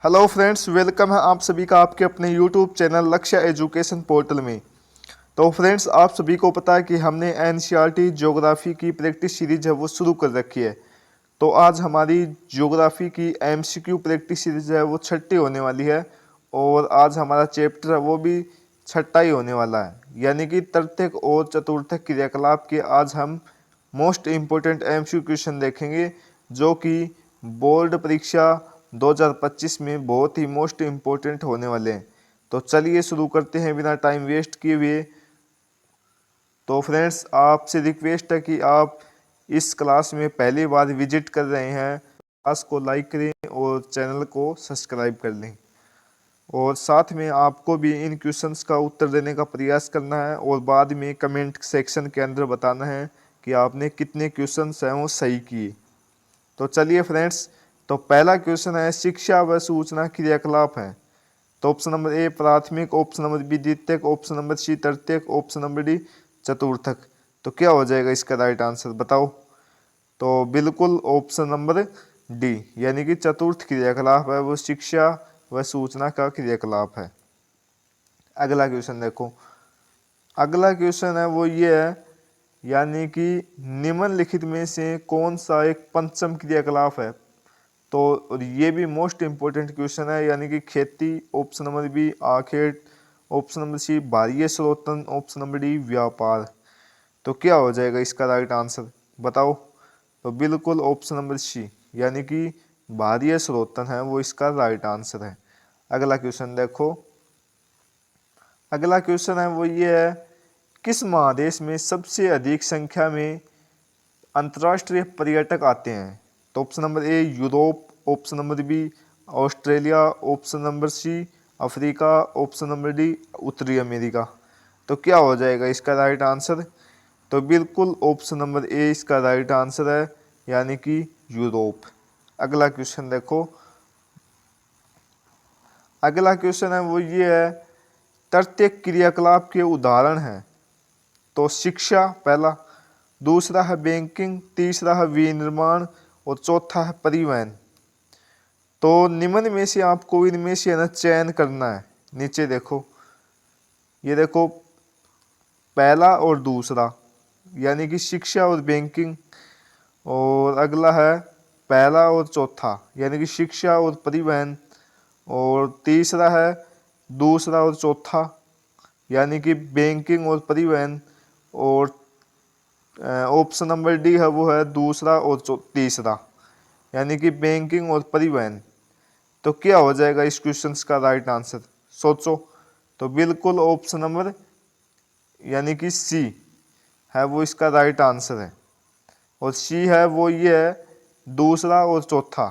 Hello friends, welcome है आप सभी का आपके अपने यूट्यूब चैनल लक्ष्य एजुकेशन पोर्टल में। तो फ्रेंड्स, आप सभी को पता है कि हमने एनसीईआरटी ज्योग्राफी की प्रैक्टिस सीरीज है वो शुरू कर रखी है। तो आज हमारी ज्योग्राफी की एमसीक्यू प्रैक्टिस सीरीज है वो छठी होने वाली है और आज हमारा चैप्टर है वो भी छठा ही होने वाला है, यानी कि तृतीयक और चतुर्थक क्रियाकलाप के आज हम मोस्ट इम्पोर्टेंट एमसीक्यू क्वेश्चन देखेंगे, जो कि बोर्ड परीक्षा 2025 में बहुत ही मोस्ट इम्पोर्टेंट होने वाले हैं। तो चलिए शुरू करते हैं बिना टाइम वेस्ट किए हुए। तो फ्रेंड्स, आपसे रिक्वेस्ट है कि आप इस क्लास में पहली बार विजिट कर रहे हैं, क्लास को लाइक करें और चैनल को सब्सक्राइब कर लें। और साथ में आपको भी इन क्वेश्चंस का उत्तर देने का प्रयास करना है और बाद में कमेंट सेक्शन के अंदर बताना है कि आपने कितने क्वेश्चंस हैं वो सही किए। तो चलिए फ्रेंड्स, तो पहला क्वेश्चन है शिक्षा व सूचना क्रियाकलाप है। तो ऑप्शन नंबर ए प्राथमिक, ऑप्शन नंबर बी द्वितीयक, ऑप्शन नंबर सी तृतीयक, ऑप्शन नंबर डी चतुर्थक। तो क्या हो जाएगा इसका राइट आंसर बताओ। तो बिल्कुल ऑप्शन नंबर डी, यानी कि चतुर्थ क्रियाकलाप है वो शिक्षा व सूचना का क्रियाकलाप है। अगला क्वेश्चन देखो, अगला क्वेश्चन है वो ये है, यानी कि निम्नलिखित में से कौन सा एक पंचम क्रियाकलाप है। तो और ये भी मोस्ट इम्पोर्टेंट क्वेश्चन है, यानी कि खेती, ऑप्शन नंबर बी आखेट, ऑप्शन नंबर सी बाह्य स्रोतन, ऑप्शन नंबर डी व्यापार। तो क्या हो जाएगा इसका राइट आंसर बताओ। तो बिल्कुल ऑप्शन नंबर सी, यानी कि बाह्य स्रोतन है वो इसका राइट आंसर है। अगला क्वेश्चन देखो, अगला क्वेश्चन है वो ये है, किस महादेश में सबसे अधिक संख्या में अंतर्राष्ट्रीय पर्यटक आते हैं। तो option number A Europe, option number B Australia, option number C Africa, option number D उत्तरी अमेरिका। तो क्या हो जाएगा इसका राइट आंसर। तो बिल्कुल ऑप्शन नंबर ए इसका राइट आंसर है, यानी कि यूरोप। अगला क्वेश्चन देखो, अगला क्वेश्चन है वो ये है, तृतीयक क्रियाकलाप के उदाहरण हैं। तो शिक्षा पहला, दूसरा है बैंकिंग, तीसरा है विनिर्माण और चौथा है परिवहन। तो निम्न में से आपको इनमें से ना चयन करना है। नीचे देखो, ये देखो पहला और दूसरा, यानी कि शिक्षा और बैंकिंग, और अगला है पहला और चौथा, यानी कि शिक्षा और परिवहन, और तीसरा है दूसरा और चौथा, यानी कि बैंकिंग और परिवहन, और ऑप्शन नंबर डी है वो है दूसरा और तीसरा, यानी कि बैंकिंग और परिवहन। तो क्या हो जाएगा इस क्वेश्चन का राइट आंसर सोचो। तो बिल्कुल ऑप्शन नंबर यानी कि सी है वो इसका राइट आंसर है, और सी है वो ये है दूसरा और चौथा,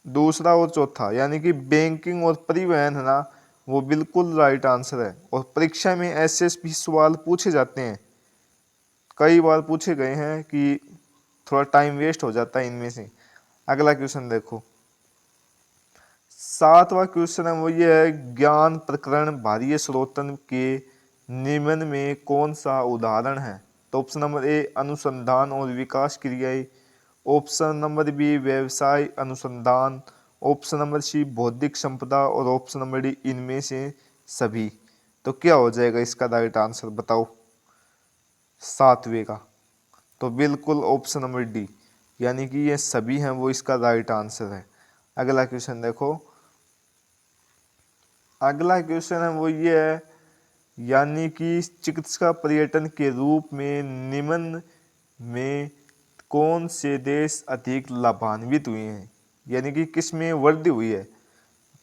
दूसरा और चौथा, यानी कि बैंकिंग और परिवहन है ना, वो बिल्कुल राइट आंसर है। और परीक्षा में ऐसे भी सवाल पूछे जाते हैं, कई बार पूछे गए हैं कि थोड़ा टाइम वेस्ट हो जाता है इनमें से। अगला क्वेश्चन देखो, सातवां क्वेश्चन है वो ये है, ज्ञान प्रकरण बाह्य स्रोतन के निम्न में कौन सा उदाहरण है। तो ऑप्शन नंबर ए अनुसंधान और विकास क्रियाएं, ऑप्शन नंबर बी व्यवसाय अनुसंधान, ऑप्शन नंबर सी बौद्धिक संपदा, और ऑप्शन नंबर डी इनमें से सभी। तो क्या हो जाएगा इसका राइट आंसर बताओ सातवें का। तो बिल्कुल ऑप्शन नंबर डी, यानी कि ये सभी हैं वो इसका राइट आंसर है। अगला क्वेश्चन देखो, अगला क्वेश्चन है वो ये है, यानी कि चिकित्सा पर्यटन के रूप में निम्न में कौन से देश अधिक लाभान्वित हुए हैं, यानी कि किस में वृद्धि हुई है।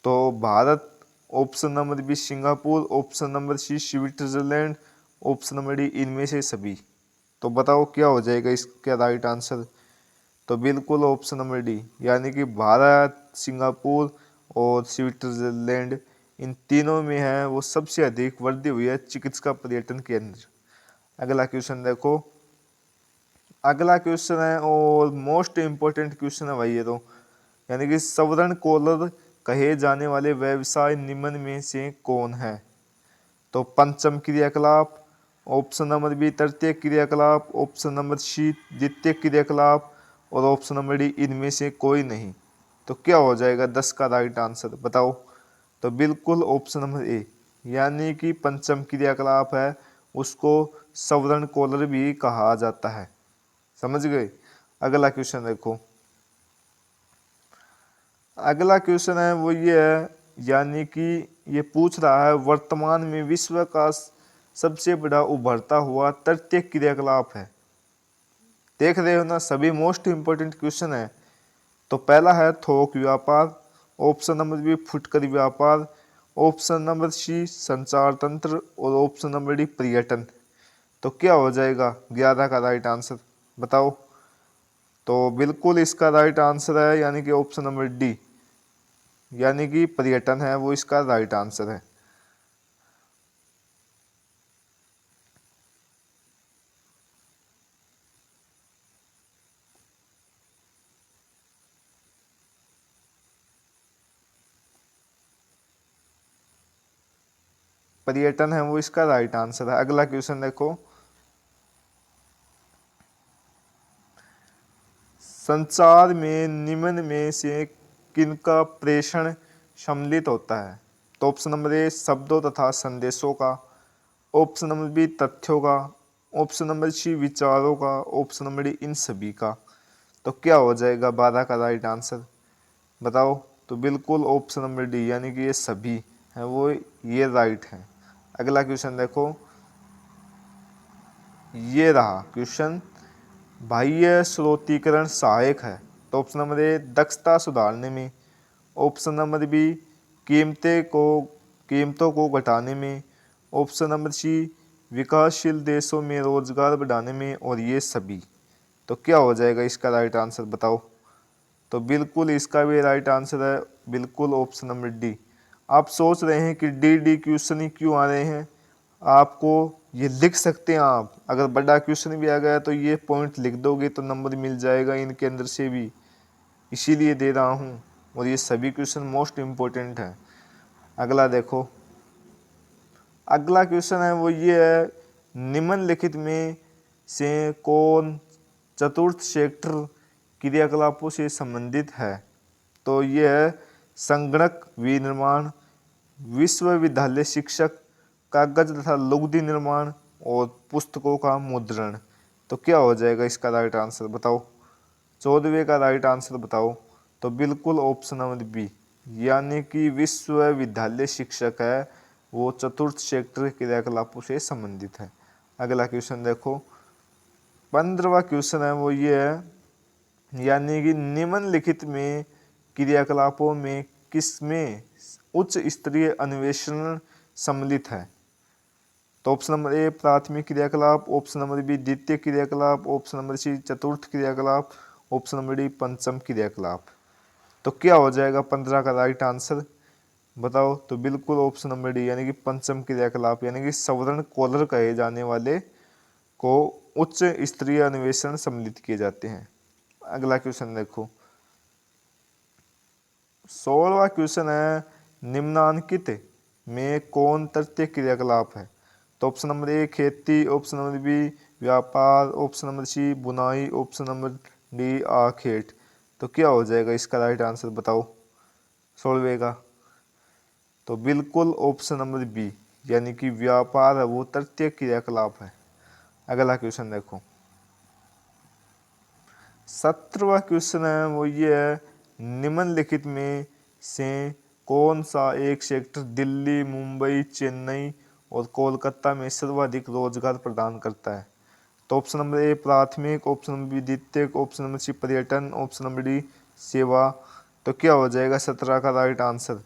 तो Bharat, option number B Singapore, option number C Switzerland, option number D इनमें से सभी। तो बताओ क्या हो जाएगा इसका राइट आंसर। तो बिल्कुल ऑप्शन नंबर डी, यानी कि भारत, सिंगापुर और स्विट्जरलैंड, इन तीनों में है वो सबसे अधिक वृद्धि हुई है चिकित्सा पर्यटन के अंदर। अगला क्वेश्चन देखो, अगला क्वेश्चन है और मोस्ट इम्पोर्टेंट क्वेश्चन है भाई ये तो, यानी कि सवर्ण कॉलर कहे जाने वाले व्यवसाय निम्न में से कौन है। तो पंचम क्रियाकलाप, ऑप्शन नंबर बी तृतीय क्रियाकलाप, ऑप्शन नंबर सी द्वितीय क्रियाकलाप, और ऑप्शन नंबर डी इनमें से कोई नहीं। तो क्या हो जाएगा 10 का राइट आंसर बताओ। तो बिल्कुल ऑप्शन नंबर ए, यानी कि पंचम क्रियाकलाप है उसको सवर्ण कॉलर भी कहा जाता है। समझ गए। अगला क्वेश्चन देखो। अगला क्वेश्चन है वो ये है, यानी कि ये पूछ रहा है वर्तमान में विश्व का सबसे बड़ा उभरता हुआ तृतीय क्रियाकलाप है। देख रहे हो ना, सभी मोस्ट इंपोर्टेंट क्वेश्चन है। तो पहला है थोक व्यापार, ऑप्शन नंबर बी फुटकर व्यापार, ऑप्शन नंबर सी संचार तंत्र और ऑप्शन नंबर डी पर्यटन। तो क्या हो जाएगा 11 का राइट आंसर बताओ। तो बिल्कुल इसका राइट आंसर है यानी कि ऑप्शन नंबर डी, यानी कि पर्यटन है वो इसका राइट आंसर है। पर्यटन है वो इसका राइट आंसर है। अगला क्वेश्चन देखो। संचार में निम्न में से किनका प्रेषण सम्मिलित होता है। तो ऑप्शन नंबर ए शब्दों तथा संदेशों का, ऑप्शन नंबर बी तथ्यों का, ऑप्शन नंबर सी विचारों का, ऑप्शन नंबर डी इन सभी का। तो क्या हो जाएगा 12 का राइट आंसर बताओ। तो बिल्कुल ऑप्शन नंबर डी, यानी कि ये सभी है वो ये राइट है। अगला क्वेश्चन देखो। ये रहा क्वेश्चन, बाह्य स्रोतीकरण सहायक है। तो ऑप्शन नंबर ए दक्षता सुधारने में, ऑप्शन नंबर बी कीमतों को घटाने में, ऑप्शन नंबर सी विकासशील देशों में रोजगार बढ़ाने में, और ये सभी। तो क्या हो जाएगा इसका राइट आंसर बताओ। तो बिल्कुल इसका भी राइट आंसर है बिल्कुल ऑप्शन नंबर डी। आप सोच रहे हैं कि डी क्वेश्चन ही क्यों आ रहे हैं, आपको ये लिख सकते हैं आप। अगर बड़ा क्वेश्चन भी आ गया तो ये पॉइंट लिख दोगे तो नंबर मिल जाएगा इनके अंदर से भी, इसीलिए दे रहा हूँ। और ये सभी क्वेश्चन मोस्ट इम्पोर्टेंट है। अगला देखो। अगला क्वेश्चन है वो ये है, निम्नलिखित में से कौन चतुर्थ सेक्टर क्रियाकलापों से संबंधित है। तो ये है संगणक विनिर्माण, विश्वविद्यालय शिक्षक, कागज तथा लुगदी निर्माण और पुस्तकों का मुद्रण। तो क्या हो जाएगा इसका राइट आंसर बताओ। 14वें का राइट आंसर बताओ। तो बिल्कुल ऑप्शन नंबर बी, यानी कि विश्वविद्यालय शिक्षक है वो चतुर्थ सेक्टर क्रियाकलापों से संबंधित है। अगला क्वेश्चन देखो। 15वां क्वेश्चन है वो ये है, यानी कि निम्नलिखित में क्रियाकलापों में किसमें उच्च स्तरीय अन्वेषण सम्मिलित है। तो ऑप्शन नंबर ए प्राथमिक क्रियाकलाप, ऑप्शन नंबर बी द्वितीय क्रियाकलाप, ऑप्शन नंबर सी चतुर्थ क्रियाकलाप, ऑप्शन नंबर डी पंचम क्रियाकलाप। तो क्या हो जाएगा 15 का राइट आंसर बताओ। तो बिल्कुल ऑप्शन नंबर डी, यानी कि पंचम क्रियाकलाप, यानी कि सवर्ण कॉलर कहे जाने वाले को उच्च स्तरीय अन्वेषण सम्मिलित किए जाते हैं। अगला क्वेश्चन देखो। 16वां क्वेश्चन है, निम्नांकित में कौन तृतीय क्रियाकलाप है। तो ऑप्शन नंबर ए खेती, ऑप्शन नंबर बी व्यापार, ऑप्शन नंबर सी बुनाई, ऑप्शन नंबर डी आखेट। तो क्या हो जाएगा इसका राइट आंसर बताओ 16वें का। तो बिल्कुल ऑप्शन नंबर बी, यानी कि व्यापार है वो तृतीय क्रियाकलाप है। अगला क्वेश्चन देखो। 17वां क्वेश्चन है वो ये है, निम्नलिखित में से कौन सा एक सेक्टर दिल्ली, मुंबई, चेन्नई और कोलकाता में सर्वाधिक रोजगार प्रदान करता है। तो ऑप्शन नंबर ए प्राथमिक, ऑप्शन नंबर बी द्वितीयक, ऑप्शन नंबर सी पर्यटन, ऑप्शन नंबर डी सेवा। तो क्या हो जाएगा 17 का राइट आंसर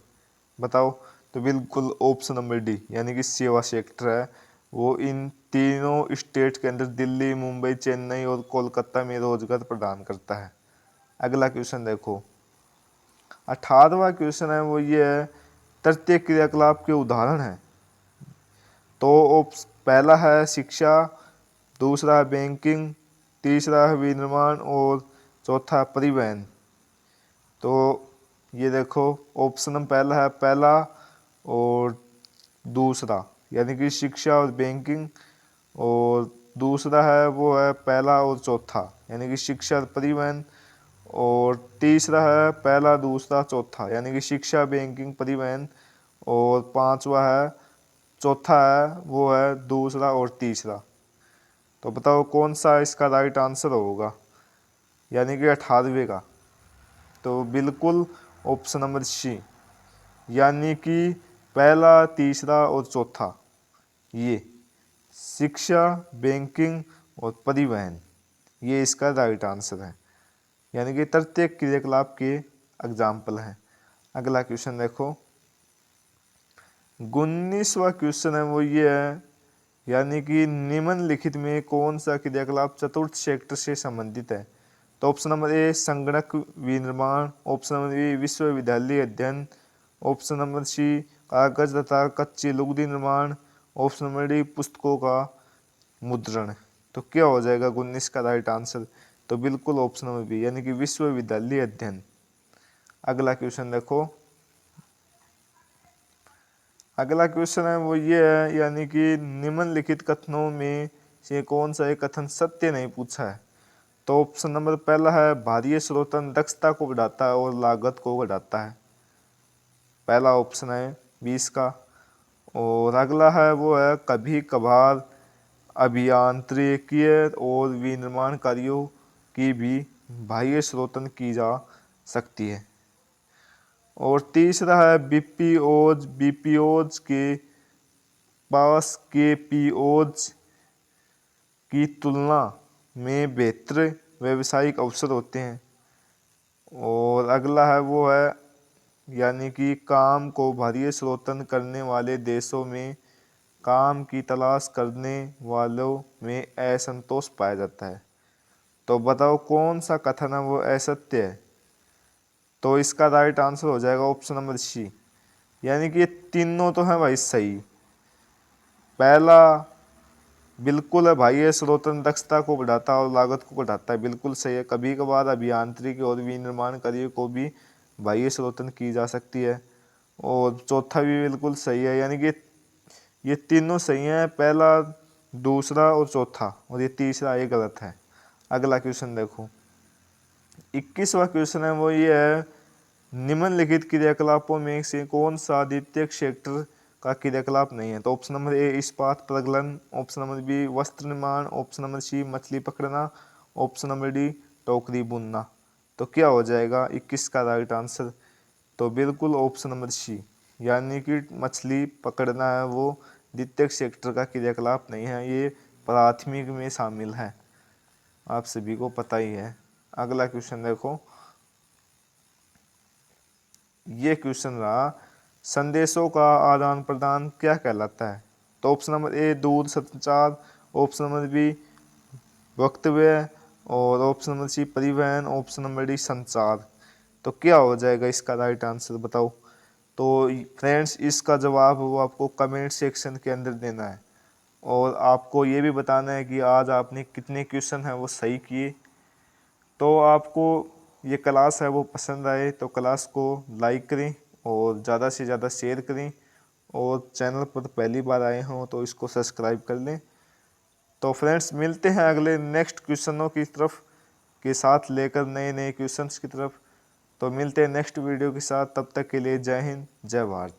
बताओ। तो बिल्कुल ऑप्शन नंबर डी, यानी कि सेवा सेक्टर है वो इन तीनों स्टेट के अंदर दिल्ली, मुंबई, चेन्नई और कोलकाता में रोजगार प्रदान करता है। अगला क्वेश्चन देखो। 18वां क्वेश्चन है वो ये है, तृतीय क्रियाकलाप के उदाहरण है। तो पहला है शिक्षा, दूसरा है बैंकिंग, तीसरा है विनिर्माण और चौथा परिवहन। तो ये देखो ऑप्शन पहला है पहला और दूसरा, यानी कि शिक्षा और बैंकिंग, और दूसरा है वो है पहला और चौथा, यानी कि शिक्षा और परिवहन, और तीसरा है पहला, दूसरा, चौथा, यानी कि शिक्षा, बैंकिंग, परिवहन। और पांचवा है, चौथा है वो है दूसरा और तीसरा। तो बताओ कौन सा इसका राइट आंसर होगा, यानी कि 18वें का। तो बिल्कुल ऑप्शन नंबर सी, यानी कि पहला, तीसरा और चौथा, ये शिक्षा, बैंकिंग और परिवहन, ये इसका राइट आंसर है, यानी कि तृतीय क्रियाकलाप के एग्जाम्पल हैं। अगला क्वेश्चन देखो, 19वां क्वेश्चन है वो ये है, यानी कि निम्नलिखित में कौन सा क्रियाकलाप चतुर्थ सेक्टर से संबंधित है। तो ऑप्शन नंबर ए संगणक विनिर्माण, ऑप्शन नंबर बी विश्वविद्यालय अध्ययन, ऑप्शन नंबर सी कागज तथा कच्चे लुगदी निर्माण, ऑप्शन नंबर डी पुस्तकों का मुद्रण। तो क्या हो जाएगा 19 का राइट आंसर। तो बिल्कुल ऑप्शन नंबर बी, यानी कि विश्वविद्यालय अध्ययन। अगला क्वेश्चन देखो, अगला क्वेश्चन है वो ये है, यानी कि निम्नलिखित कथनों में से कौन सा एक कथन सत्य नहीं पूछा है। तो ऑप्शन नंबर पहला है बाह्य स्रोतन दक्षता को बढ़ाता है और लागत को घटाता है, पहला ऑप्शन है 20 का। और अगला है वो है कभी कभार अभियांत्रिकीय और विनिर्माण कार्यों की भी बाह्य स्रोतन की जा सकती है। और तीसरा है बीपीओज के पास केपीओज की तुलना में बेहतर व्यावसायिक अवसर होते हैं। और अगला है वो है, यानी कि काम को बाह्य स्रोतन करने वाले देशों में काम की तलाश करने वालों में असंतोष पाया जाता है। तो बताओ कौन सा कथन है वो असत्य है। तो इसका राइट आंसर हो जाएगा ऑप्शन नंबर सी, यानी कि ये तीनों तो हैं भाई सही। पहला बिल्कुल है भाई, ये स्रोतन दक्षता को बढ़ाता है और लागत को घटाता है, बिल्कुल सही है। कभी कभार अभियांत्रिकी और विनिर्माण कार्यों को भी बाह्य स्रोतन की जा सकती है। और चौथा भी बिल्कुल सही है, यानी कि ये तीनों सही हैं, पहला, दूसरा और चौथा, और ये तीसरा ये गलत है। अगला क्वेश्चन देखो, 21वां क्वेश्चन है वो ये है, निम्नलिखित क्रियाकलापों में से कौन सा द्वितीयक सेक्टर का क्रियाकलाप नहीं है। तो ऑप्शन नंबर ए इस्पात प्रगलन, ऑप्शन नंबर बी वस्त्र निर्माण, ऑप्शन नंबर सी मछली पकड़ना, ऑप्शन नंबर डी टोकरी बुनना। तो क्या हो जाएगा 21 का राइट आंसर। तो बिल्कुल ऑप्शन नंबर सी, यानी कि मछली पकड़ना है वो द्वितीयक सेक्टर का क्रियाकलाप नहीं है, ये प्राथमिक में शामिल है, आप सभी को पता ही है। अगला क्वेश्चन देखो, ये क्वेश्चन रहा, संदेशों का आदान प्रदान क्या कहलाता है। तो ऑप्शन नंबर ए दूर संचार, ऑप्शन नंबर बी वक्तव्य, और ऑप्शन नंबर सी परिवहन, ऑप्शन नंबर डी संचार। तो क्या हो जाएगा इसका राइट आंसर बताओ। तो फ्रेंड्स इसका जवाब वो आपको कमेंट सेक्शन के अंदर देना है, और आपको ये भी बताना है कि आज आपने कितने क्वेश्चन हैं वो सही किए। तो आपको ये क्लास है वो पसंद आए तो क्लास को लाइक करें और ज़्यादा से ज़्यादा शेयर करें, और चैनल पर पहली बार आए हों तो इसको सब्सक्राइब कर लें। तो फ्रेंड्स मिलते हैं अगले नेक्स्ट क्वेश्चनों की तरफ के साथ, लेकर नए नए क्वेश्चंस की तरफ। तो मिलते हैं नेक्स्ट वीडियो के साथ, तब तक के लिए जय हिंद जय भारत।